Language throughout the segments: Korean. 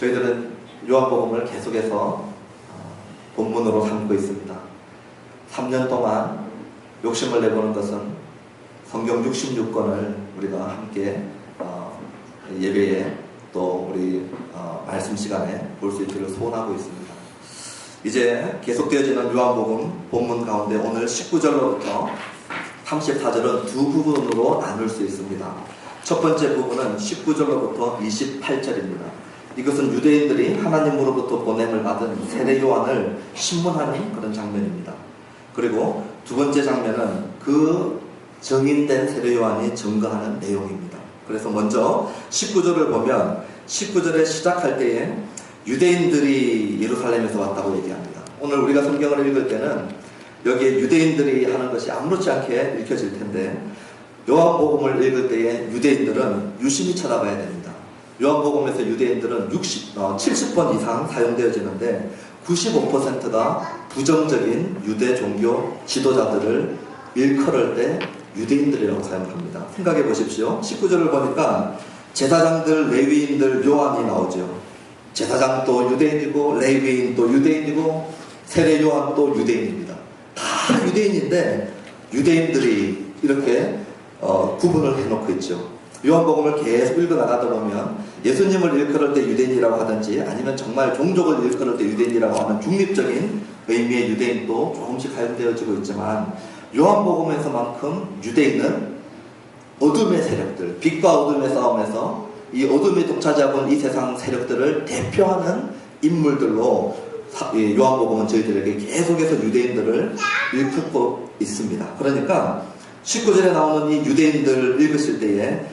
저희들은 요한복음을 계속해서 본문으로 삼고 있습니다. 3년 동안 욕심을 내보는 것은 성경 66권을 우리가 함께 예배에 또 우리 말씀 시간에 볼 수 있기를 소원하고 있습니다. 이제 계속되어지는 요한복음 본문 가운데 오늘 19절로부터 34절은 두 부분으로 나눌 수 있습니다. 첫 번째 부분은 19절로부터 28절입니다. 이것은 유대인들이 하나님으로부터 보냄을 받은 세례 요한을 신문하는 그런 장면입니다. 그리고 두 번째 장면은 그 정인된 세례 요한이 증거하는 내용입니다. 그래서 먼저 19절을 보면 19절에 시작할 때에 유대인들이 예루살렘에서 왔다고 얘기합니다. 오늘 우리가 성경을 읽을 때는 여기에 유대인들이 하는 것이 아무렇지 않게 읽혀질 텐데 요한복음을 읽을 때에 유대인들은 유심히 쳐다봐야 됩니다. 요한복음에서 유대인들은 70번 이상 사용되어지는데 95%가 부정적인 유대 종교 지도자들을 일컬을 때 유대인들이라고 사용합니다. 생각해 보십시오. 19절을 보니까 제사장들, 레위인들, 요한이 나오죠. 제사장도 유대인이고 레위인도 유대인이고 세례 요한도 유대인입니다. 다 유대인인데 유대인들이 이렇게 구분을 해놓고 있죠. 요한복음을 계속 읽어나가다 보면 예수님을 일컬을 때 유대인이라고 하든지 아니면 정말 종족을 일컬을 때 유대인이라고 하는 중립적인 의미의 유대인도 조금씩 사용되어지고 있지만 요한복음에서만큼 유대인은 어둠의 세력들, 빛과 어둠의 싸움에서 이 어둠이 독차지하고 있는 이 세상 세력들을 대표하는 인물들로 요한복음은 저희들에게 계속해서 유대인들을 일컫고 있습니다. 그러니까 19절에 나오는 이 유대인들 읽으실 때에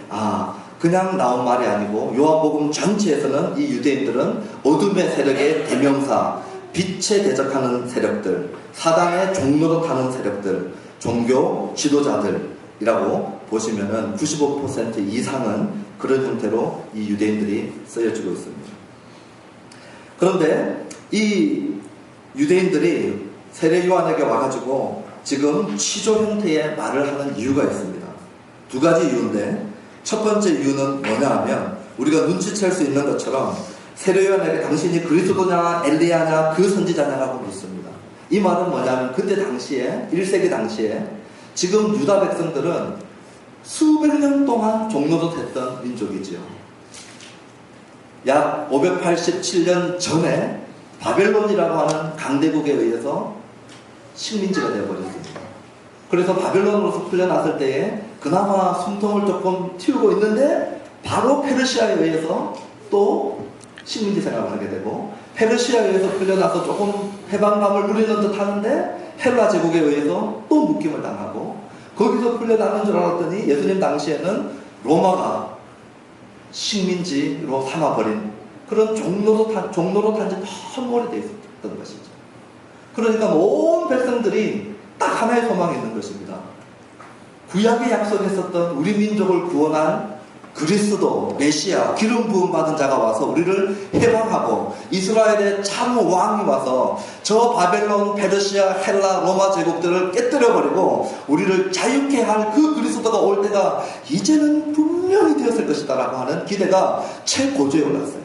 그냥 나온 말이 아니고 요한복음 전체에서는 이 유대인들은 어둠의 세력의 대명사, 빛에 대적하는 세력들, 사단의 종로로 타는 세력들, 종교 지도자들이라고 보시면은 95% 이상은 그런 형태로 이 유대인들이 쓰여지고 있습니다. 그런데 이 유대인들이 세례 요한에게 와가지고 지금 취조 형태의 말을 하는 이유가 있습니다. 두 가지 이유인데 첫 번째 이유는 뭐냐 하면 우리가 눈치챌 수 있는 것처럼 세례 요한에게 당신이 그리스도냐 엘리야냐 그 선지자냐라고 묻습니다. 이 말은 뭐냐면 그때 당시에 1세기 당시에 지금 유다 백성들은 수백 년 동안 종노릇했던 민족이지요. 약 587년 전에 바벨론이라고 하는 강대국에 의해서 식민지가 되어버렸습니다. 그래서 바벨론으로서 풀려났을 때에 그나마 숨통을 조금 틔우고 있는데 바로 페르시아에 의해서 또 식민지 생활을 하게 되고 페르시아에 의해서 풀려나서 조금 해방감을 누리는 듯 하는데 헬라 제국에 의해서 또 묶임을 당하고 거기서 풀려나는 줄 알았더니 예수님 당시에는 로마가 식민지로 삼아버린 그런 종로로 탄지 너무 오래되어 있었던 것이죠. 그러니까 온 백성들이 딱 하나의 소망이 있는 것입니다. 구약에 약속했었던 우리 민족을 구원할 그리스도, 메시아, 기름 부음 받은 자가 와서 우리를 해방하고 이스라엘의 참 왕이 와서 저 바벨론, 페르시아, 헬라, 로마 제국들을 깨뜨려버리고 우리를 자유케 할 그 그리스도가 올 때가 이제는 분명히 되었을 것이다 라고 하는 기대가 최고조에 올랐어요.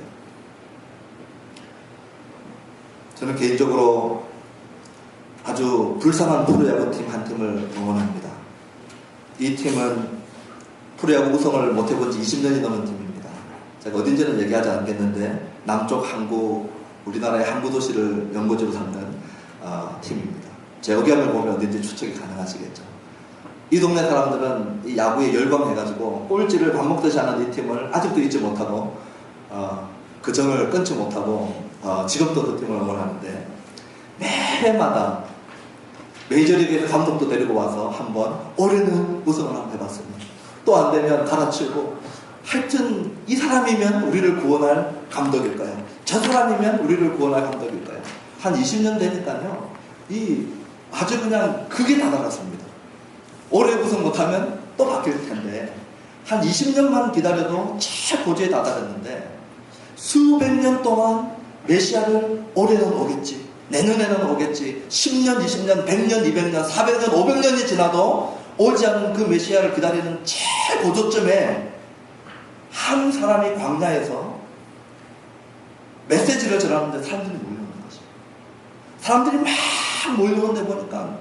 저는 개인적으로 아주 불쌍한 프로야구팀 한 팀을 응원합니다. 이 팀은 프로야구 우승을 못해본 지 20년이 넘은 팀입니다. 제가 어딘지는 얘기하지 않겠는데 남쪽 항구, 우리나라의 항구 도시를 연고지로 삼는 팀입니다. 제 의견을 보면 어딘지 추측이 가능하시겠죠. 이 동네 사람들은 이 야구에 열광해가지고 꼴찌를 밥 먹듯이 하는 이 팀을 아직도 잊지 못하고 그 정을 끊지 못하고 지금도 그 팀을 응원하는데 매해마다 메이저리그에서 감독도 데리고 와서 한번 올해는 우승을 한번 해봤습니다. 또 안 되면 갈아치우고 하여튼 이 사람이면 우리를 구원할 감독일까요? 저 사람이면 우리를 구원할 감독일까요? 한 20년 되니까요. 아주 그냥 그게 다다랐습니다. 올해 우승 못하면 또 바뀔 텐데 한 20년만 기다려도 최고조에 다다랐는데 수백 년 동안 메시아를 올해는 오겠지, 내년에는 오겠지, 10년, 20년, 100년, 200년, 400년, 500년이 지나도 오지 않은 그 메시아를 기다리는 최고조점에 한 사람이 광야에서 예배를 전하는데 사람들이 몰려오는 것입니다. 사람들이 막 몰려오는데 보니까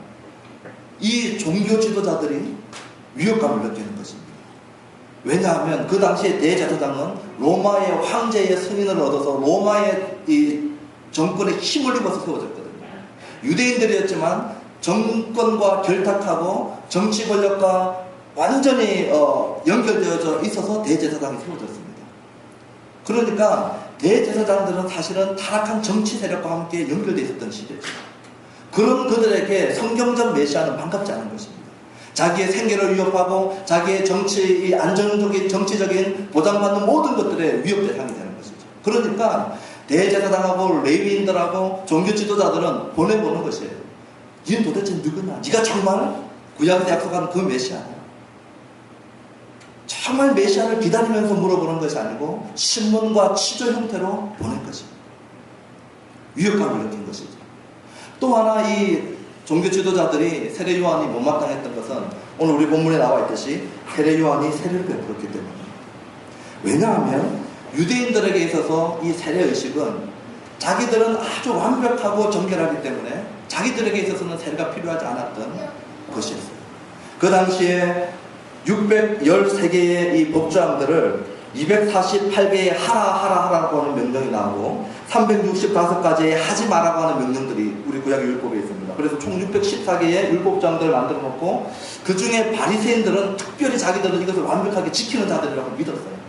이 종교 지도자들이 위협감을 느끼는 것입니다. 왜냐하면 그 당시에 대제사장은 로마의 황제의 승인을 얻어서 로마의 이 정권에 힘을 입어서 세워졌거든요. 유대인들이었지만 정권과 결탁하고 정치 권력과 완전히 연결되어져 있어서 대제사장이 세워졌습니다. 그러니까 대제사장들은 사실은 타락한 정치 세력과 함께 연결되어 있었던 시대죠. 그런 그들에게 성경적 메시아는 반갑지 않은 것입니다. 자기의 생계를 위협하고 자기의 정치, 안정적인 정치적인 보장받는 모든 것들의 위협 대상이 되는 것이죠. 그러니까 대제사장하고 레위인들하고 종교 지도자들은 보내보는 것이에요. 니는 도대체 누구냐? 네가 정말 구약에서 약속한 그 메시아냐? 정말 메시아를 기다리면서 물어보는 것이 아니고 신문과 취조 형태로 보낸 것입니다. 위협감을 느낀 것이죠. 또 하나 이 종교 지도자들이 세례 요한이 못마땅했던 것은 오늘 우리 본문에 나와 있듯이 세례 요한이 세례를 베풀었기 때문입니다. 왜냐하면 유대인들에게 있어서 이 세례 의식은 자기들은 아주 완벽하고 정결하기 때문에 자기들에게 있어서는 세례가 필요하지 않았던 것이었어요. 그 당시에 613개의 이 법조항들을 248개의 하라고 하는 명령이 나오고 365가지의 하지 마라고 하는 명령들이 우리 구약 율법에 있습니다. 그래서 총 614개의 율법조항들을 만들어 놓고 그 중에 바리새인들은 특별히 자기들은 이것을 완벽하게 지키는 자들이라고 믿었어요.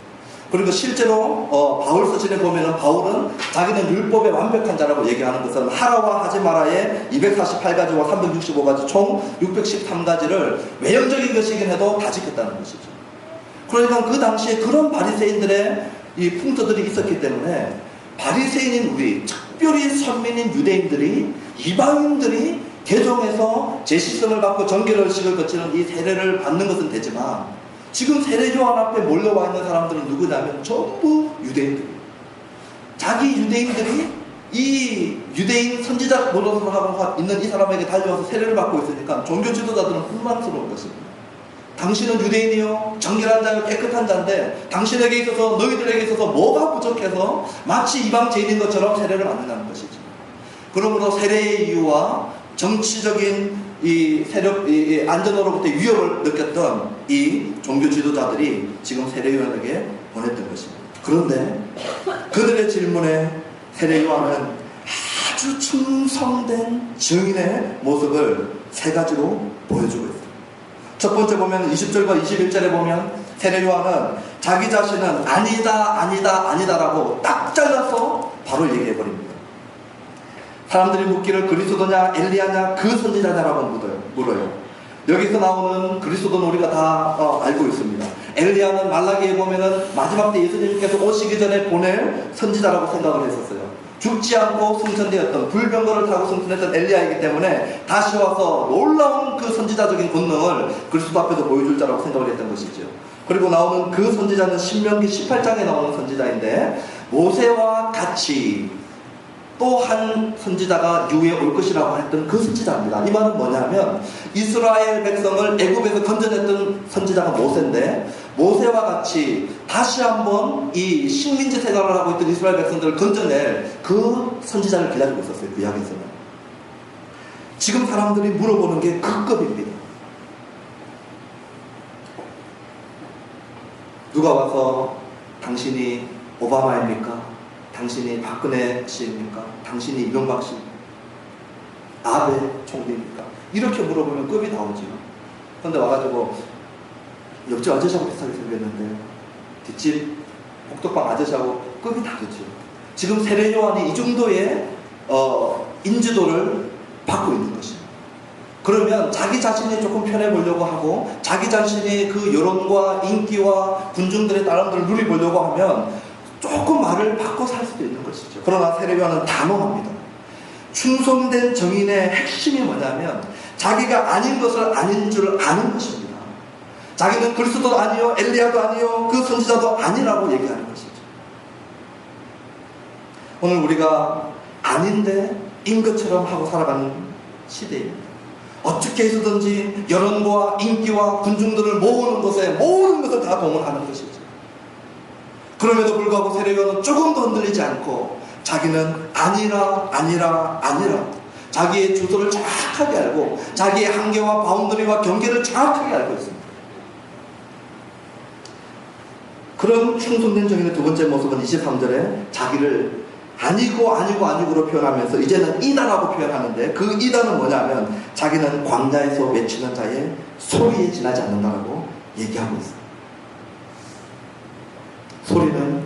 그리고 실제로 바울 서신에 보면은 바울은 자기는 율법의 완벽한 자라고 얘기하는 것은 하라와 하지 마라의 248가지와 365가지 총 613가지를 외형적인 것이긴 해도 다 지켰다는 것이죠. 그러니까 그 당시에 그런 바리새인들의 이 풍토들이 있었기 때문에 바리새인인 우리, 특별히 선민인 유대인들이, 이방인들이 개종해서 제시성을 받고 정결의식을 거치는 이 세례를 받는 것은 되지만 지금 세례 요한 앞에 몰려와 있는 사람들은 누구냐면 전부 유대인들이에요. 자기 유대인들이 이 유대인 선지자 노릇을 하고 있는 이 사람에게 달려와서 세례를 받고 있으니까 종교 지도자들은 불만스러운 것입니다. 당신은 유대인이요, 정결한 자요, 깨끗한 자인데 당신에게 있어서, 너희들에게 있어서 뭐가 부족해서 마치 이방제인인 것처럼 세례를 받는다는 것이죠. 그러므로 세례의 이유와 정치적인 이 세력, 이 안전으로부터 위협을 느꼈던 이 종교 지도자들이 지금 세례 요한에게 보냈던 것입니다. 그런데 그들의 질문에 세례 요한은 아주 충성된 증인의 모습을 세 가지로 보여주고 있습니다. 첫 번째 보면 20절과 21절에 보면 세례 요한은 자기 자신은 아니다라고 딱 잘라서 바로 얘기해버립니다. 사람들이 묻기를 그리스도냐 엘리야냐 그 선지자냐라고 물어요. 여기서 나오는 그리스도는 우리가 다 알고 있습니다. 엘리야는 말라기에 보면은 마지막 때 예수님께서 오시기 전에 보낼 선지자라고 생각을 했었어요. 죽지 않고 승천되었던 불병거를 타고 승천했던 엘리야이기 때문에 다시 와서 놀라운 그 선지자적인 권능을 그리스도 앞에서 보여줄 자라고 생각을 했던 것이죠. 그리고 나오는 그 선지자는 신명기 18장에 나오는 선지자인데 모세와 같이 또 한 선지자가 이후에 올 것이라고 했던 그 선지자입니다. 이 말은 뭐냐면 이스라엘 백성을 애굽에서 건져냈던 선지자가 모세인데 모세와 같이 다시 한번 이 식민지 생활을 하고 있던 이스라엘 백성들을 건져낼 그 선지자를 기다리고 있었어요. 구약에서는. 지금 사람들이 물어보는 게 그 급입니다. 누가 와서 당신이 오바마입니까? 당신이 박근혜 씨입니까? 당신이 이명박 씨, 아베 총리입니까? 이렇게 물어보면 급이 나오죠. 그런데 와가지고 옆집 아저씨하고 비슷하게 생겼는데 뒷집 복덕방 아저씨하고 급이 다르죠. 지금 세례 요한이 이 정도의 인지도를 받고 있는 것입니다. 그러면 자기 자신이 조금 편해 보려고 하고 자기 자신이 그 여론과 인기와 군중들의 따름들을 누려보려고 하면 조금 말을 바꿔 살 수도 있는 것이죠. 그러나 세례 요한은 단호합니다. 충성된 정인의 핵심이 뭐냐면 자기가 아닌 것을 아닌 줄 아는 것입니다. 자기는 그리스도도 아니요, 엘리야도 아니요, 그 선지자도 아니라고 얘기하는 것이죠. 오늘 우리가 아닌데 인 것처럼 하고 살아가는 시대입니다. 어떻게 해서든지 여론과 인기와 군중들을 모으는 것에 모든 것을 다 동원하는 것이죠. 그럼에도 불구하고 세례 요한은 조금도 흔들리지 않고 자기는 아니라 아니라 아니라 자기의 주소를 정확하게 알고 자기의 한계와 바운더리와 경계를 정확하게 알고 있습니다. 그런 충성된 정인의 두 번째 모습은 23절에 자기를 아니고 아니고 아니고로 표현하면서 이제는 이다라고 표현하는데, 그 이다는 뭐냐면 자기는 광야에서 외치는 자의 소리에 지나지 않는다라고 얘기하고 있어요. 소리는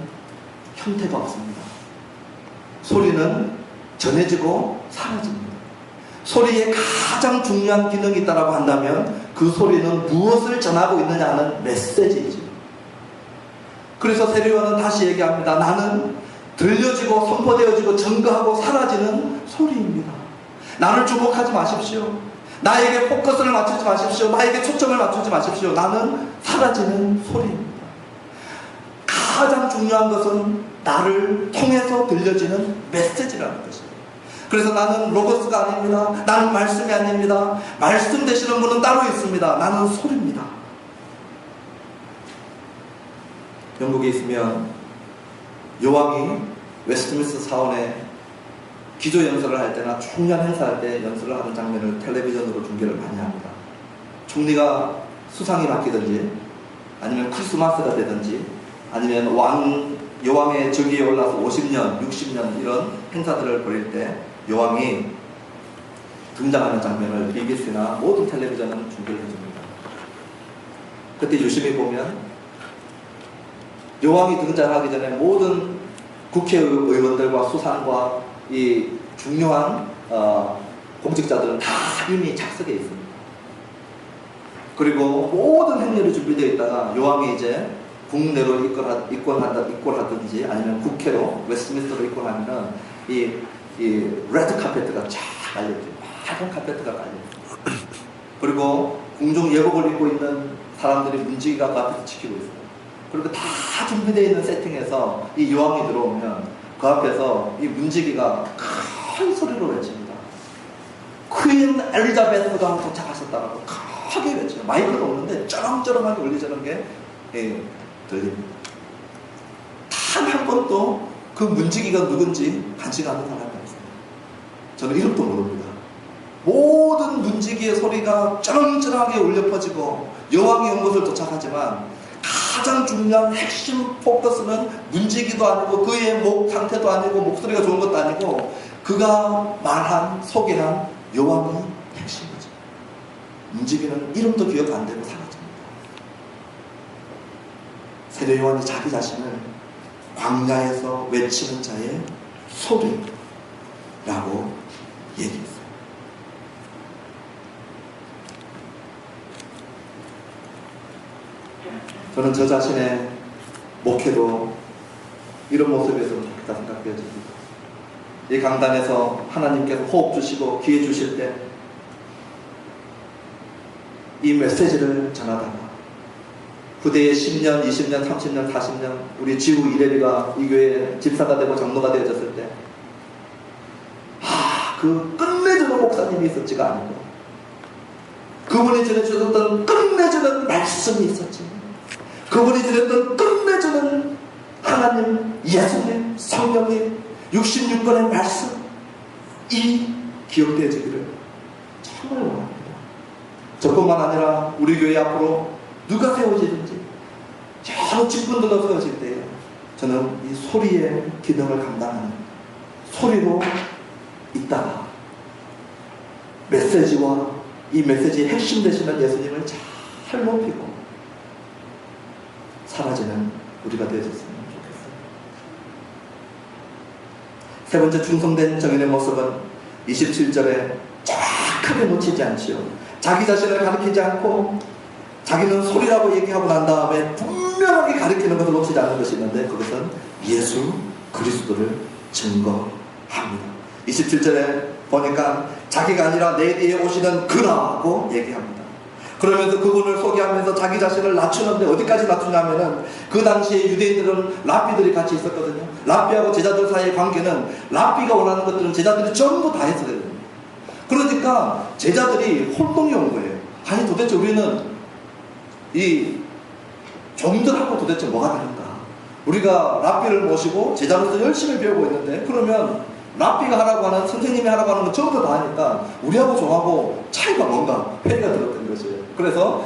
형태가 없습니다. 소리는 전해지고 사라집니다. 소리에 가장 중요한 기능이 있다고 한다면 그 소리는 무엇을 전하고 있느냐 하는 메시지이죠. 그래서 세례요한은 다시 얘기합니다. 나는 들려지고 선포되어지고 증거하고 사라지는 소리입니다. 나를 주목하지 마십시오. 나에게 포커스를 맞추지 마십시오. 나에게 초점을 맞추지 마십시오. 나는 사라지는 소리입니다. 가장 중요한 것은 나를 통해서 들려지는 메시지라는 것입니다. 그래서 나는 로고스가 아닙니다. 나는 말씀이 아닙니다. 말씀 되시는 분은 따로 있습니다. 나는 소리입니다. 영국에 있으면 여왕이 웨스트민스터 사원에 기조 연설을 할 때나 중요한 행사할 때 연설을 하는 장면을 텔레비전으로 중계를 많이 합니다. 총리가 수상이 바뀌든지 아니면 크리스마스가 되든지 아니면 여왕의 즉위에 올라서 50년, 60년 이런 행사들을 벌일 때 여왕이 등장하는 장면을 BBC나 모든 텔레비전은 중계를 해줍니다. 그때 유심히 보면 여왕이 등장하기 전에 모든 국회의원들과 수상과 이 중요한 공직자들은 다 이미 착석해 있습니다. 그리고 모든 행렬이 준비되어 있다가 여왕이 이제 국내로 입건하든지 아니면 국회로 웨스트민스터로 입건하면은 이 레드 카페트가 쫙 깔려있죠. 빨간 카페트가 깔려있어요. 그리고 궁중 예복을 입고 있는 사람들이 문지기가 그 앞에서 지키고 있어요. 그리고 다 준비되어 있는 세팅에서 이 여왕이 들어오면 그 앞에서 이 문지기가 큰 소리로 외칩니다. 퀸 엘리자베스가 도착하셨다고 크게 외쳐요. 마이크는 없는데 쩌렁쩌렁하게 울리자는 게 들립니다. 단 한 번도 그 문지기가 누군지 관심 아는 사람이 없어요. 저는 이름도 모릅니다. 모든 문지기의 소리가 쩌렁쩌렁하게 울려 퍼지고 여왕이 온 곳을 도착하지만 가장 중요한 핵심 포커스는 문지기도 아니고 그의 목 상태도 아니고 목소리가 좋은 것도 아니고 그가 말한 소개한 여왕이 핵심이죠. 문지기는 이름도 기억 안 되고 사라집니다. 세례 요한이 자기 자신을 광야에서 외치는 자의 소리라고 얘기했어요. 저는 저 자신의 목회도 이런 모습에서 좋겠다 생각되어집니다. 이 강단에서 하나님께서 호흡 주시고 기회 주실 때 이 메시지를 전하다가 부대에 10년, 20년, 30년, 40년 우리 지구 이래비가 이 교회에 집사가 되고 장로가 되어졌을 때 그 끝내주는 목사님이 있었지가 아니고 그분이 전해주셨던 끝내주는 말씀이 있었지. 그분이 드렸던 끝내주는 하나님, 예수님, 성령님 66권의 말씀 이 기억되어지기를 정말 원합니다. 저뿐만 아니라 우리 교회 앞으로 누가 세워지든지 여러 직분들로 세워질 때 저는 이 소리의 기능을 감당하는 소리로 있다가 메시지와 이 메시지의 핵심 되시는 예수님을 잘 높이고 사라지는 우리가 되어졌으면 좋겠어요. 세 번째 충성된 정인의 모습은 27절에 정확하게 놓치지 않지요. 자기 자신을 가리키지 않고 자기는 소리라고 얘기하고 난 다음에 분명하게 가리키는 것을 놓치지 않는 것이 있는데 그것은 예수 그리스도를 증거합니다. 27절에 보니까 자기가 아니라 내 뒤에 오시는 그라고 얘기합니다. 그러면서 그분을 소개하면서 자기 자신을 낮추는데 어디까지 낮추냐면은 그 당시에 유대인들은 랍비들이 같이 있었거든요. 랍비하고 제자들 사이의 관계는 랍비가 원하는 것들은 제자들이 전부 다 했어야 됩니다. 그러니까 제자들이 혼동이 온 거예요. 아니 도대체 우리는 이 종들하고 도대체 뭐가 다른가? 우리가 랍비를 모시고 제자로서 열심히 배우고 있는데, 그러면 랍비가 하라고 하는, 선생님이 하라고 하는 건 전부 다 하니까 우리하고 저하고 차이가 뭔가 회의가 들었던 것이에요. 그래서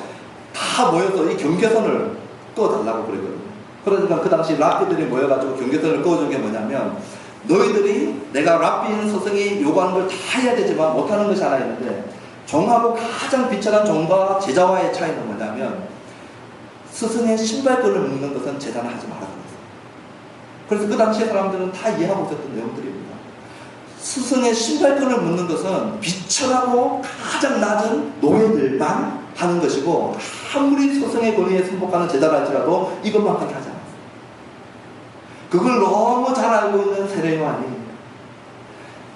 다 모여서 이 경계선을 꺼달라고 그랬거든요. 그러니까 그 당시 랍비들이 모여가지고 경계선을 꺼준 게 뭐냐면, 너희들이 내가 랍비인 스승이 요구하는 걸 다 해야 되지만 못하는 것이 하나 있는데, 종하고 가장 비천한 종과 제자와의 차이는 뭐냐면, 스승의 신발끈을 묶는 것은 제자는 하지 말아야 됩니다. 그래서 그 당시에 사람들은 다 이해하고 있었던 내용들입니다. 스승의 신발끈을 묶는 것은 비천하고 가장 낮은 노예들만 하는 것이고, 아무리 스승의 권위에 승복하는 제자라 할지라도 이것만까지 하지 않았어요. 그걸 너무 잘 알고 있는 세례요한이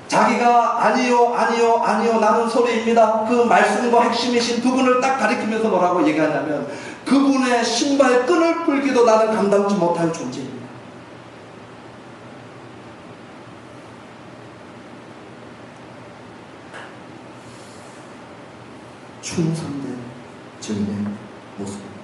자기가 아니요 아니요 아니요 나는 소리입니다, 그 말씀과 핵심이신 그분을 딱 가리키면서 뭐라고 얘기하냐면, 그분의 신발끈을 풀기도 나는 감당치 못할 존재입니다. 충성된 증인의 모습입니다.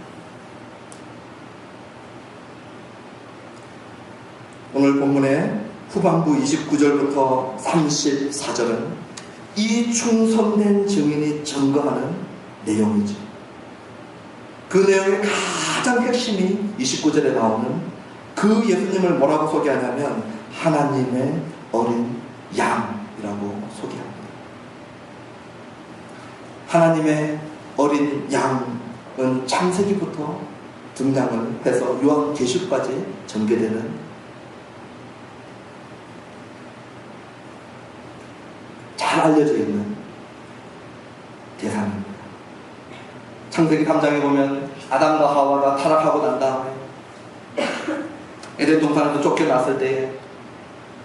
오늘 본문의 후반부 29절부터 34절은 이 충성된 증인이 증거하는 내용이죠. 그 내용의 가장 핵심이 29절에 나오는 그 예수님을 뭐라고 소개하냐면 하나님의 어린 양이라고 소개합니다. 하나님의 어린 양은 창세기부터 등장을 해서 요한계시록까지 전개되는 잘 알려져 있는 대상입니다. 창세기 3장에 보면 아담과 하와가 타락하고 난 다음에 에덴 동산에서 쫓겨났을 때에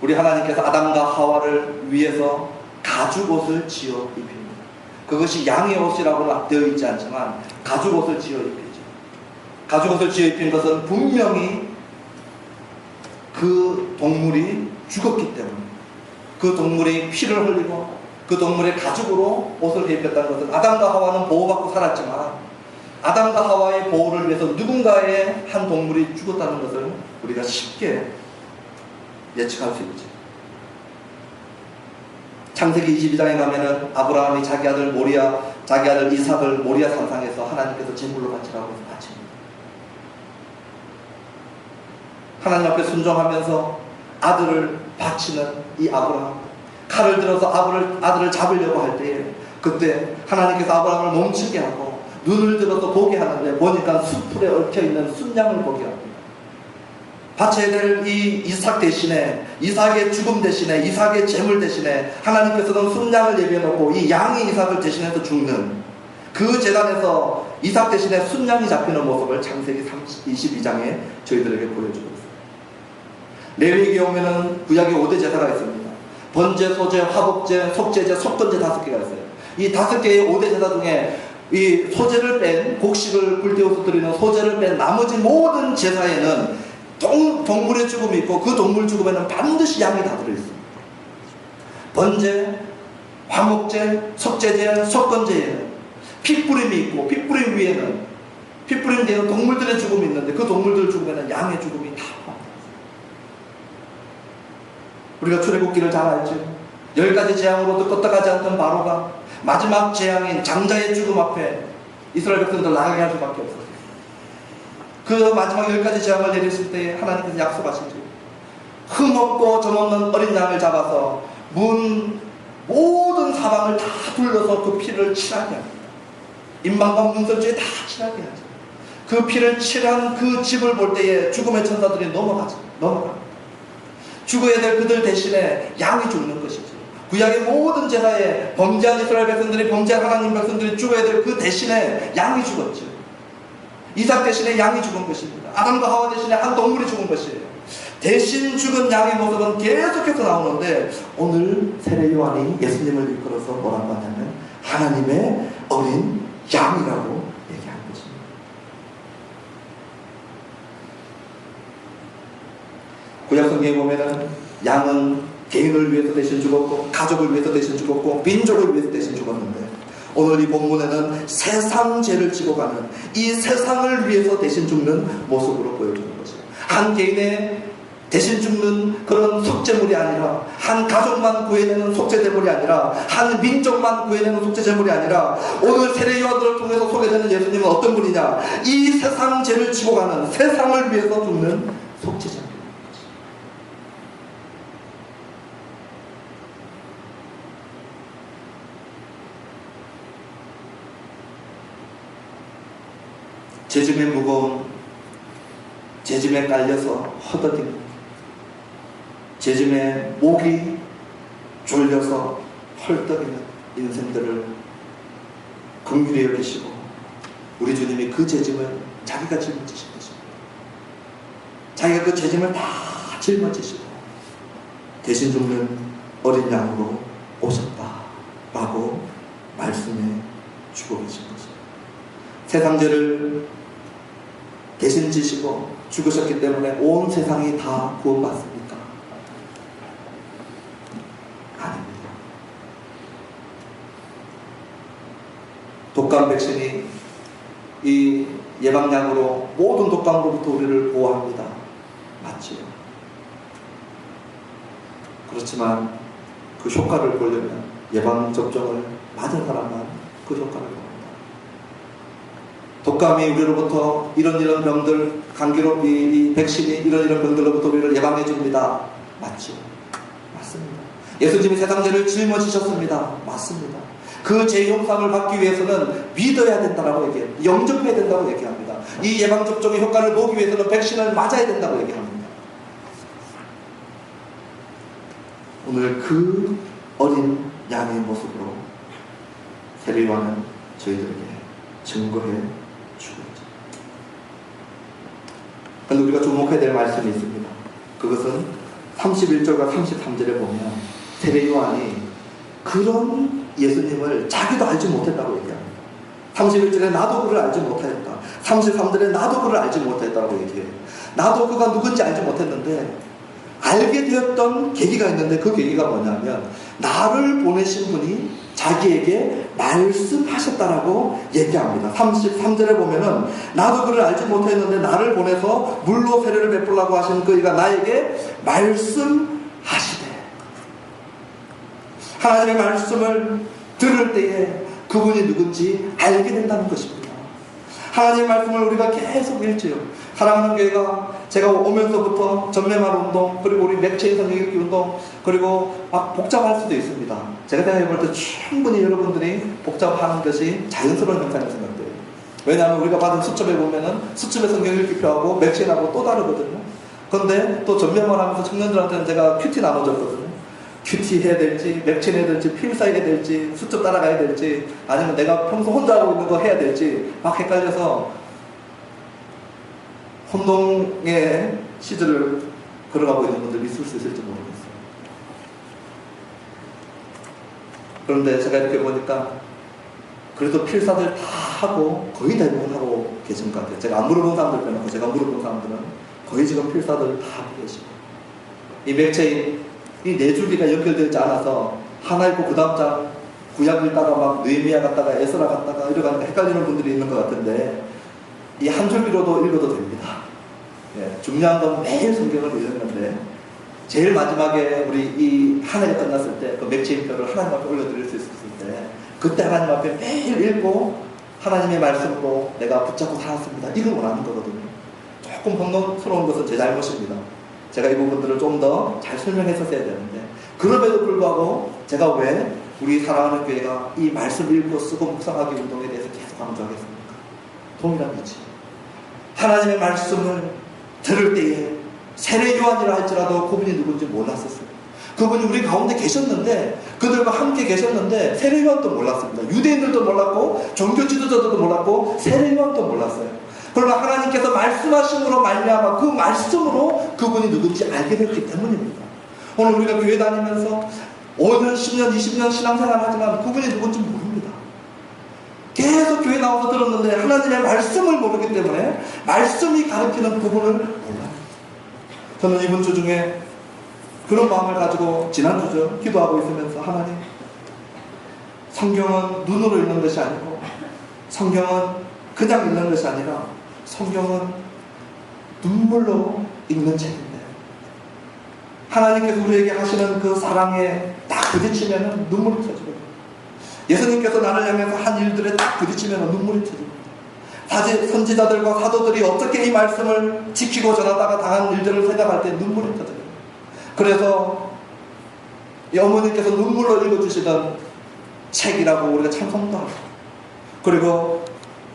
우리 하나님께서 아담과 하와를 위해서 가죽옷을 지어 입힙니다. 그것이 양의 옷이라고 되어 있지 않지만 가죽옷을 지어 입히죠. 가죽옷을 지어 입힌 것은 분명히 그 동물이 죽었기 때문에, 그 동물이 피를 흘리고 그 동물의 가죽으로 옷을 입혔다는 것은 아담과 하와는 보호받고 살았지만 아담과 하와의 보호를 위해서 누군가의 한 동물이 죽었다는 것을 우리가 쉽게 예측할 수 있죠. 창세기 22장에 가면은 아브라함이 자기 아들 이삭을 모리아 산상에서 하나님께서 제물로 바치라고 해서 바칩니다. 하나님 앞에 순종하면서 아들을 바치는 이 아브라함, 칼을 들어서 아들을 잡으려고 할 때에 그때 하나님께서 아브라함을 멈추게 하고 눈을 들어서 보게 하는데 보니까 숯불에 얽혀있는 순양을 보게 합니다. 바쳐야 될 이 이삭 대신에, 이삭의 죽음 대신에, 이삭의 제물 대신에 하나님께서는 순양을 예비해놓고 이 양이 이삭을 대신해서 죽는 그 제단에서 이삭 대신에 순양이 잡히는 모습을 창세기 22장에 저희들에게 보여주고 있습니다. 레위기에 오면은 구약에 5대 제사가 있습니다. 번제, 소제, 화복제, 속제제, 속건제 5개가 있어요. 이 5개의 5대 제사 중에 이 소제를 뺀, 곡식을 불태워서 드리는 소제를 뺀 나머지 모든 제사에는 동물의 죽음이 있고 그 동물 죽음에는 반드시 양이 다 들어있습니다. 번제, 화목제, 속제제, 속건제에는 핏부림이 있고 핏부림 위에는 핏부림 뒤에는 동물들의 죽음이 있는데 그 동물들 죽음에는 양의 죽음이 다 포함됩니다. 우리가 출애굽기를 잘 알죠. 10가지 재앙으로도 끄떡하지 않던 바로가 마지막 재앙인 장자의 죽음 앞에 이스라엘 백성들 나가게 할 수밖에 없었어요. 그 마지막 10가지 재앙을 내렸을 때 하나님께서 약속하시죠. 흠없고 점없는 어린 양을 잡아서 모든 사방을 다 둘러서 그 피를 칠하게 합니다. 인방과 문설주에 다 칠하게 하죠. 그 피를 칠한 그 집을 볼 때에 죽음의 천사들이 넘어가죠. 죽어야 될 그들 대신에 양이 죽는 것이죠. 구약의 모든 제사에 범죄한 이스라엘 백성들이, 범죄한 하나님 백성들이 죽어야 될 그 대신에 양이 죽었죠. 이삭 대신에 양이 죽은 것입니다. 아담과 하와 대신에 한 동물이 죽은 것이에요. 대신 죽은 양의 모습은 계속해서 나오는데 오늘 세례 요한이 예수님을 일컬어서 뭐라고 하냐면 하나님의 어린 양이라고 얘기한 것입니다. 구약 성경에 보면은 양은 개인을 위해서 대신 죽었고 가족을 위해서 대신 죽었고 민족을 위해서 대신 죽었는데 오늘 이 본문에는 세상 죄를 지고 가는 이 세상을 위해서 대신 죽는 모습으로 보여주는 것이에요. 한 개인의 대신 죽는 그런 속죄물이 아니라, 한 가족만 구해내는 속죄제물이 아니라, 한 민족만 구해내는 속죄제물이 아니라, 오늘 세례 요한들을 통해서 소개되는 예수님은 어떤 분이냐? 이 세상 죄를 지고 가는, 세상을 위해서 죽는 속죄제물. 죄짐에 무거운, 죄짐에 깔려서 허덕이는, 죄짐에 목이 졸려서 헐떡이는 인생들을 긍휼히 여기시고, 우리 주님이 그 죄짐을 자기가 짊어지신 것입니다. 자기가 그 죄짐을 다 짊어지시고 대신 죽는 어린 양으로 오셨다라고 말씀해 주고 계신 것입니다. 세상 죄를 대신 지시고 죽으셨기 때문에 온 세상이 다 구원받습니까? 아닙니다. 독감 백신이 이 예방약으로 모든 독감으로부터 우리를 보호합니다. 맞지요? 그렇지만 그 효과를 보려면 예방접종을 맞은 사람만 그 효과를 봅니다. 독감이 우리로부터 이런 병들, 감기로 이 백신이 이런 병들로부터 우리를 예방해 줍니다. 맞죠? 맞습니다. 예수님이 세상 죄를 짊어지셨습니다. 맞습니다. 그 죄 용서를 받기 위해서는 믿어야 된다고 얘기해요. 영접해야 된다고 얘기합니다. 이 예방접종의 효과를 보기 위해서는 백신을 맞아야 된다고 얘기합니다. 오늘 그 어린 양의 모습으로 세례 요한은 저희들에게 증거해 주고 있죠. 그런데 우리가 주목해야 될 말씀이 있습니다. 그것은 31절과 33절에 보면 세례 요한이 그런 예수님을 자기도 알지 못했다고 얘기합니다. 31절에 나도 그를 알지 못하였다. 33절에 나도 그를 알지 못했다고 얘기해요. 나도 그가 누군지 알지 못했는데 알게 되었던 계기가 있는데, 그 계기가 뭐냐면 나를 보내신 분이 자기에게 말씀하셨다라고 얘기합니다. 33절에 보면은 나도 그를 알지 못했는데 나를 보내서 물로 세례를 베풀라고 하신 그이가 나에게 말씀하시되, 하나님의 말씀을 들을 때에 그분이 누군지 알게 된다는 것입니다. 하나님의 말씀을 우리가 계속 읽지요. 사랑하는 교회가 제가 오면서부터 전매말 운동, 그리고 우리 맥체인 성경 읽기 운동, 그리고 막 복잡할 수도 있습니다. 제가 생각해볼 때 충분히 여러분들이 복잡하는 것이 자연스러운 현상이라고 생각돼요. 왜냐하면 우리가 받은 수첩에 보면은 수첩의 성경 읽기표하고 맥체인하고 또 다르거든요. 그런데 또 전매말 하면서 청년들한테는 제가 큐티 나눠줬거든요. 큐티 해야 될지, 맥체인 해야 될지, 필사 해야 될지, 수첩 따라가야 될지, 아니면 내가 평소 혼자 하고 있는 거 해야 될지 막 헷갈려서 혼동의 시절을 걸어가고 있는 분들 있을 수 있을지 모르겠어요. 그런데 제가 이렇게 보니까 그래도 필사들 다 하고 거의 대부분 하고 계신 것 같아요. 제가 안 물어본 사람들 빼놓고 제가 물어본 사람들은 거의 지금 필사들 다 하고 계시고, 이 맥체인 이 네 줄기가 연결되어 있지 않아서 하나 읽고 그 다음 장 구약 읽다가 막 느헤미야 갔다가 에스라 갔다가 이러가니까 헷갈리는 분들이 있는 것 같은데, 이 한 줄기로도 읽어도 됩니다. 예, 중요한 건 매일 성경을 읽는데 제일 마지막에 우리 이 한 해가 끝났을 때 그 맥체인표를 하나님 앞에 올려드릴 수 있었을 때, 그때 하나님 앞에 매일 읽고 하나님의 말씀으로 내가 붙잡고 살았습니다, 이걸 원하는 거거든요. 조금 혼돈스러운 것은 제 잘못입니다. 제가 이 부분들을 좀 더 잘 설명했었어야 되는데, 그럼에도 불구하고 제가 왜 우리 사랑하는 교회가 이 말씀 읽고 쓰고 묵상하기 운동에 대해서 계속 강조하겠습니까? 동일한 이치. 하나님의 말씀을 들을 때에 세례 요한이라 할지라도 그분이 누군지 몰랐었어요. 그분이 우리 가운데 계셨는데, 그들과 함께 계셨는데 세례 요한도 몰랐습니다. 유대인들도 몰랐고 종교 지도자들도 몰랐고 세례 요한도 몰랐어요. 그러나 하나님께서 말씀하심으로 말미암아 그 말씀으로 그분이 누군지 알게 됐기 때문입니다. 오늘 우리가 교회 다니면서 5년, 10년, 20년 신앙생활 하지만 그분이 누군지 모릅니다. 계속 교회 나와서 들었는데 하나님의 말씀을 모르기 때문에 말씀이 가르치는 부분을 몰라요. 저는 이번 주 중에 그런 마음을 가지고 지난주죠, 기도하고 있으면서 하나님, 성경은 눈으로 읽는 것이 아니고 성경은 그냥 읽는 것이 아니라 성경은 눈물로 읽는 책인데 하나님께서 우리에게 하시는 그 사랑에 딱 부딪히면 눈물이 터지거든요. 예수님께서 나를 향해서 한 일들에 딱 부딪히면 눈물이 터집니다. 선지자들과 사도들이 어떻게 이 말씀을 지키고 전하다가 당한 일들을 생각할 때 눈물이 터져요. 그래서 이 어머니께서 눈물로 읽어주시던 책이라고 우리가 찬송도 하고, 그리고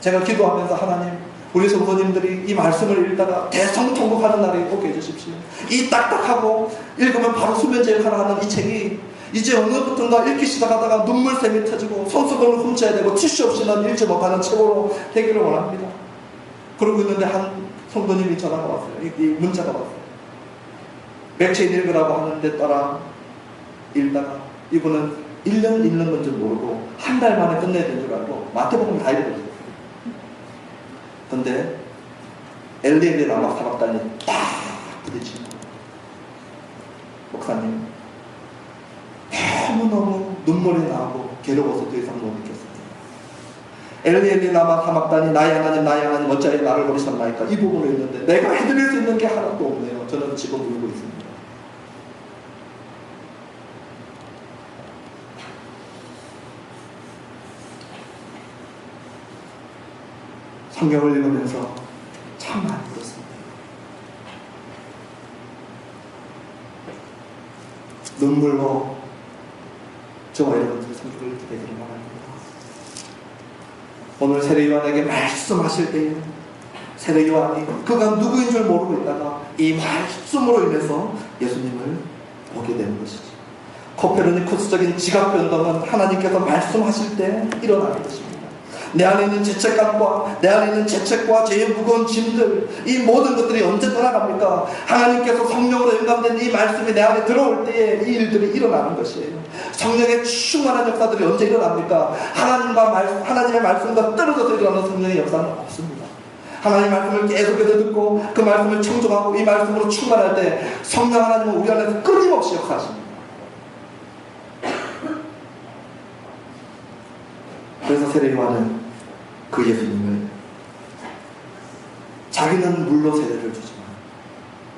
제가 기도하면서 하나님, 우리 성도님들이 이 말씀을 읽다가 대성통곡하는 날이 오게 해주십시오. 이 딱딱하고 읽으면 바로 수면제를 하는 이 책이 이제 어느부턴가 읽기 시작하다가 눈물샘이 터지고 손수건을 훔쳐야 되고 티슈 없이는 읽지 못하는 책으로 되기를 원합니다. 그러고 있는데 한 성도님이 전화가 왔어요. 이 문자가 왔어요. 맥체인 읽으라고 하는데 따라 읽다가 이분은 1년 읽는 건 줄 모르고 한 달 만에 끝내야 되는 줄 알고 마태복음 다 읽어줬어요. 근데 엘리엘의 라마 사박단이 딱 부딪힌 거예요. 목사님, 너무너무 눈물이 나고 괴로워서 더 이상 못 느꼈습니다. 엘리엘의 라마 사박단이 나의 하나님 어찌하여 나를 버리셨나이까, 이 부분을 읽는데 내가 해드릴 수 있는 게 하나도 없네요. 저는 지금 울고 있습니다. 성경을 읽으면서 참 많이 울었습니다. 눈물로 저와 여러분들의 성경을 읽게 되기를 바랍니다. 오늘 세례요한에게 말씀하실 때에 세례요한이 그가 누구인 줄 모르고 있다가 이 말씀으로 인해서 예수님을 보게 되는 것이죠. 코페르니쿠스적인 지각 변동은 하나님께서 말씀하실 때 일어나는 것입니다. 내 안에 있는 죄책감과 내 안에 있는 죄책과 죄의 무거운 짐들, 이 모든 것들이 언제 떠나갑니까? 하나님께서 성령으로 영감된 이 말씀이 내 안에 들어올 때에 이 일들이 일어나는 것이에요. 성령의 충만한 역사들이 언제 일어납니까? 하나님의 말씀과 떨어져서 일어나는 성령의 역사는 없습니다. 하나님의 말씀을 계속해서 듣고 그 말씀을 청종하고 이 말씀으로 충만할 때 성령 하나님은 우리 안에서 끊임없이 역사하십니다. 그래서 세례요한은 그 예수님을 자기는 물로 세례를 주지만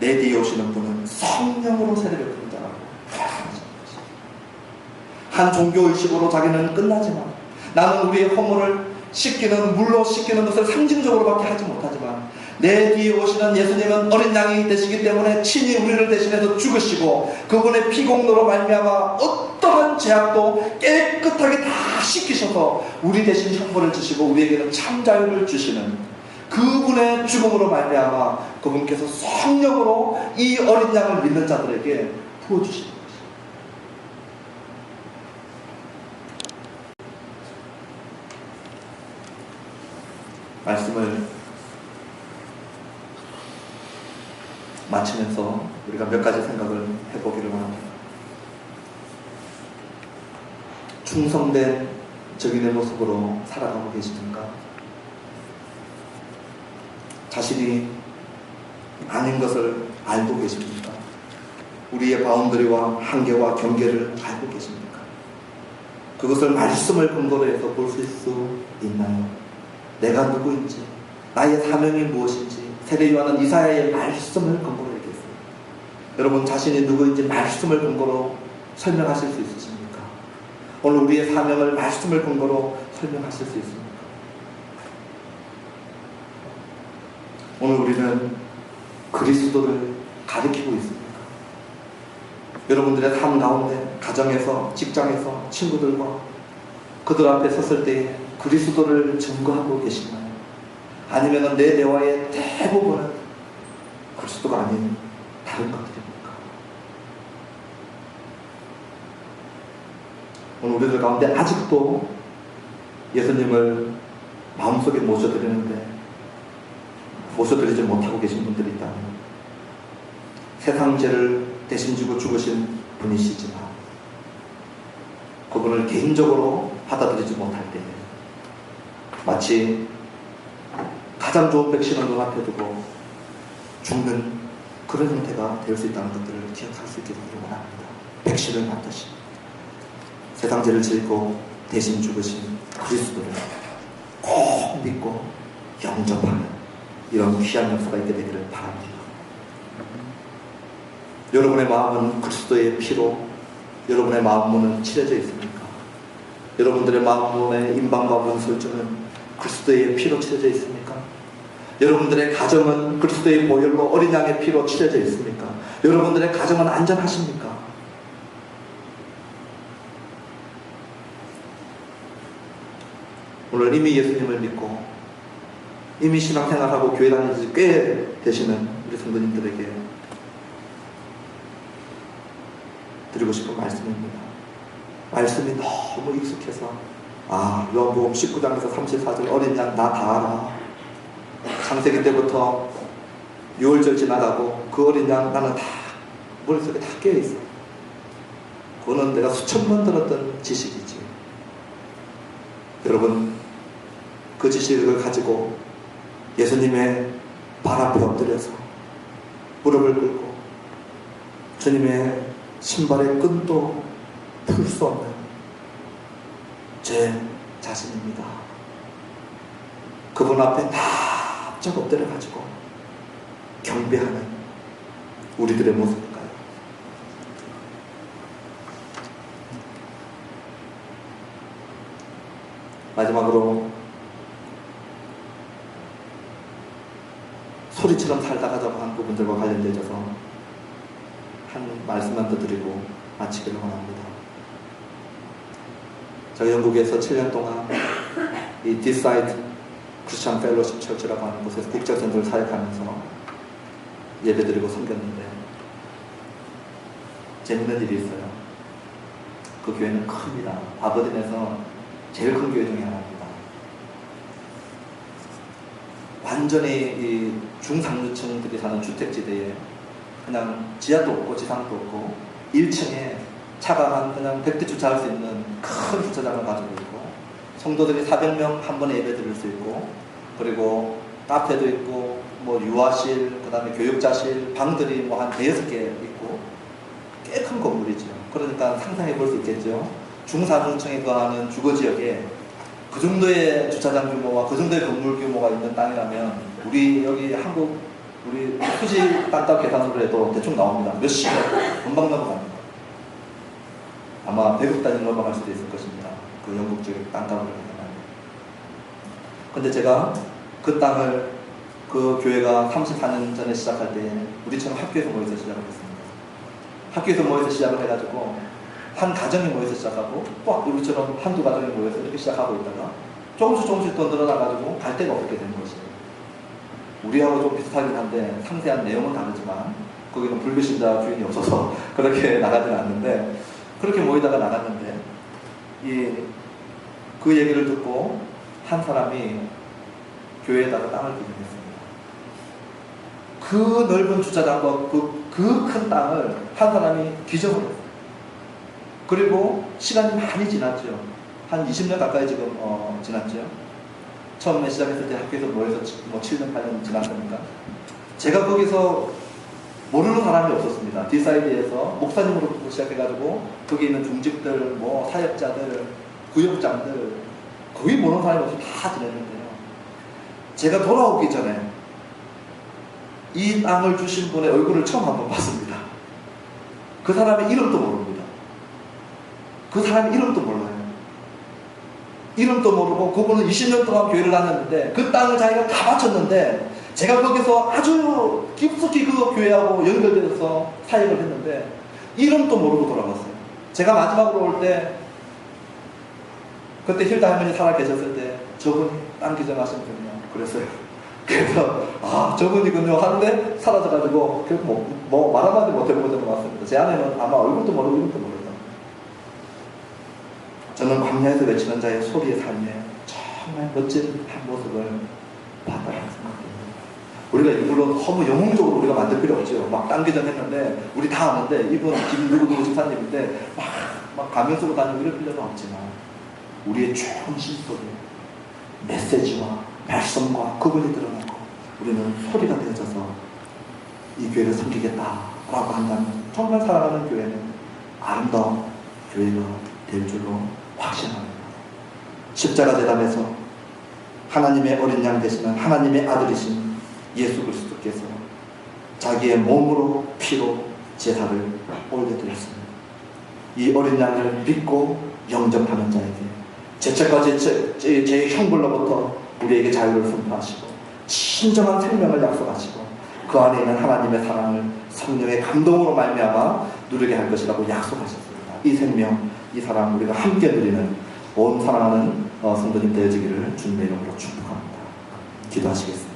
내 뒤에 오시는 분은 성령으로 세례를 받는다라고 말씀하십니다. 한 종교의식으로 자기는 끝나지만 나는 우리의 허물을 씻기는 물로 씻기는 것을 상징적으로밖에 하지 못하지만 내 뒤에 오시는 예수님은 어린 양이 되시기 때문에 친히 우리를 대신해서 죽으시고 그분의 피공로로 말미암아 어떠한 죄악도 깨끗하게 다 씻기셔서 우리 대신 형벌을 주시고 우리에게는 참 자유를 주시는 그분의 죽음으로 말미암아 그분께서 성령으로 이 어린 양을 믿는 자들에게 부어주시는 것입니다. 말씀을 마치면서 우리가 몇 가지 생각을 해보기를 원합니다. 충성된 적인의 모습으로 살아가고 계시는가? 자신이 아닌 것을 알고 계십니까? 우리의 바운더리와 한계와 경계를 알고 계십니까? 그것을 말씀을 근거로 해서 볼 수 있나요? 내가 누구인지, 나의 사명이 무엇인지 세례요한은 이사야의 말씀을 근거로 얘기했어요. 여러분 자신이 누구인지 말씀을 근거로 설명하실 수 있으십니까? 오늘 우리의 사명을 말씀을 근거로 설명하실 수 있습니까? 오늘 우리는 그리스도를 가리키고 있습니까? 여러분들의 삶 가운데 가정에서, 직장에서, 친구들과 그들 앞에 섰을 때 그리스도를 증거하고 계시나요? 아니면 내 대화의 대부분은 그리스도가 아닌 다른 것들입니까? 오늘 우리들 가운데 아직도 예수님을 마음속에 모셔드리는데 모셔드리지 못하고 계신 분들이 있다면 세상 죄를 대신 지고 죽으신 분이시지만 그분을 개인적으로 받아들이지 못할 때 마치 가장 좋은 백신을 눈앞에 두고 죽는 그런 형태가 될 수 있다는 것들을 기억할 수 있기를 원합니다. 백신을 맞듯이 세상 죄를 짓고 대신 죽으신 그리스도를 꼭 믿고 영접하는 이런 귀한 역사가 있게 되기를 바랍니다. 여러분의 마음은 그리스도의 피로 여러분의 마음 문은 칠해져 있습니까? 여러분들의 마음 문의 임방과 문설주는 그리스도의 피로 칠해져 있습니까? 여러분들의 가정은 그리스도의 보혈로 어린 양의 피로 칠해져 있습니까? 여러분들의 가정은 안전하십니까? 오늘 이미 예수님을 믿고 이미 신앙생활하고 교회 다니는 지 꽤 되시는 우리 성도님들에게 드리고 싶은 말씀입니다. 말씀이 너무 익숙해서 요한복음 19장에서 34절 어린 양 나 다 알아. 창세기 때부터 6월절 지나가고 그 어린 양 나는 다 머릿속에 다 깨어있어. 그거는 내가 수천 번 들었던 지식이지. 여러분 그 지식을 가지고 예수님의 발 앞에 엎드려서 무릎을 꿇고 주님의 신발의 끈도 풀 수 없는 제 자신입니다. 그분 앞에 납작 엎드려가지고 경배하는 우리들의 모습일까요? 마지막으로 소리처럼 살다가자고 한 부분들과 관련되어서 한 말씀만 더 드리고 마치기를 원합니다. 제가 영국에서 7년 동안 이 디사이드 크리스천 펠로십 철치라고 하는 곳에서 국제선교를 사역하면서 예배드리고 섬겼는데 재밌는 일이 있어요. 그 교회는 큽니다. 아버딘에서 제일 큰 교회 중에 하나입니다. 완전히 이 중상류층들이 사는 주택지대에 그냥 지하도 없고 지상도 없고 1층에 차가 한 그냥 100대 주차할 수 있는 큰 주차장을 가지고 있고 성도들이 400명 한 번에 예배 드릴 수 있고 그리고 카페도 있고 뭐 유아실 그 다음에 교육자실 방들이 뭐 한 5개 있고 꽤 큰 건물이죠. 그러니까 상상해 볼 수 있겠죠. 중산층에 거하는 주거지역에 그 정도의 주차장 규모와 그 정도의 건물 규모가 있는 땅이라면 우리 여기 한국 우리 토지 땅값 계산으로 해도 대충 나옵니다. 몇십억 금방 넘어갑니다. 아마 100억 단위로 넘어갈 수도 있을 것입니다. 그 영국 쪽 땅값으로 계산하면. 근데 제가 그 땅을 그 교회가 34년 전에 시작할 때 우리처럼 학교에서 모여서 시작을 했습니다. 학교에서 모여서 시작을 해가지고 한 가정이 모여서 시작하고 또 우리처럼 한두 가정이 모여서 이렇게 시작하고 있다가 조금씩 더 늘어나가지고 갈 데가 없게 된 것이에요. 우리하고 좀 비슷하긴 한데 상세한 내용은 다르지만 거기는 불교신자 주인이 없어서 그렇게 나가지는 않는데 그렇게 모이다가 나갔는데 그 얘기를 듣고 한 사람이 교회에다가 땅을 기증했습니다. 그 넓은 주차장과 그 큰 땅을 한 사람이 기증을 했어요. 그리고 시간이 많이 지났죠. 한 20년 가까이 지금 지났죠. 처음에 시작했을 때 학교에서 모여서 뭐 7년, 8년 지났으니까 제가 거기서 모르는 사람이 없었습니다. 디사이드에서 목사님으로부터 시작해가지고 거기 있는 중직들, 뭐 사역자들, 구역장들 거의 모르는 사람이 없이 다 지냈는데요. 제가 돌아오기 전에 이 땅을 주신 분의 얼굴을 처음 한번 봤습니다. 그 사람의 이름도 모릅니다. 그 사람의 이름도 몰라요. 이름도 모르고 그분은 20년 동안 교회를 다녔는데 그 땅을 자기가 다 바쳤는데 제가 거기서 아주 깊숙이 그 교회하고 연결돼서 사역을 했는데 이름도 모르고 돌아갔어요. 제가 마지막으로 올 때 그때 힐다 할머니 살아 계셨을 때 저분이 땅 기증하신 분이요. 그랬어요. 그래서 저분이군요 하는데 사라져가지고 결국 뭐 말 한마디 못해보고 왔습니다. 제 아내는 아마 얼굴도 모르고 이름도 모르죠. 저는 광야에서 외치는 자의 소리의 삶에 정말 멋진 한 모습을 봤다고 생각합니다. 우리가 일부러 너무 영웅적으로 우리가 만들 필요 없죠. 막 당기전 했는데 우리 다 아는데 이분 김누구누구 집사님인데 막 가면 쓰고 다니고 이럴 필요는 없지만 우리의 충실 속에 메시지와 말씀과 그분이 드러나고 우리는 소리가 되어져서 이 교회를 섬기겠다라고 한다면 정말 사랑하는 교회는 아름다운 교회가 될 줄로 확신합니다. 십자가 대담에서 하나님의 어린 양 되시는 하나님의 아들이신 예수 그리스도께서 자기의 몸으로 피로 제사를 올려드렸습니다. 이 어린 양을 믿고 영접하는 자에게 제철과 제 형벌로부터 우리에게 자유를 선포하시고 진정한 생명을 약속하시고 그 안에 있는 하나님의 사랑을 성령의 감동으로 말미암아 누리게 할 것이라고 약속하셨습니다. 이 생명, 이 사랑 우리가 함께 누리는 온 사랑하는 성도님 되어지기를 주님의 이름으로 축복합니다. 기도하시겠습니다.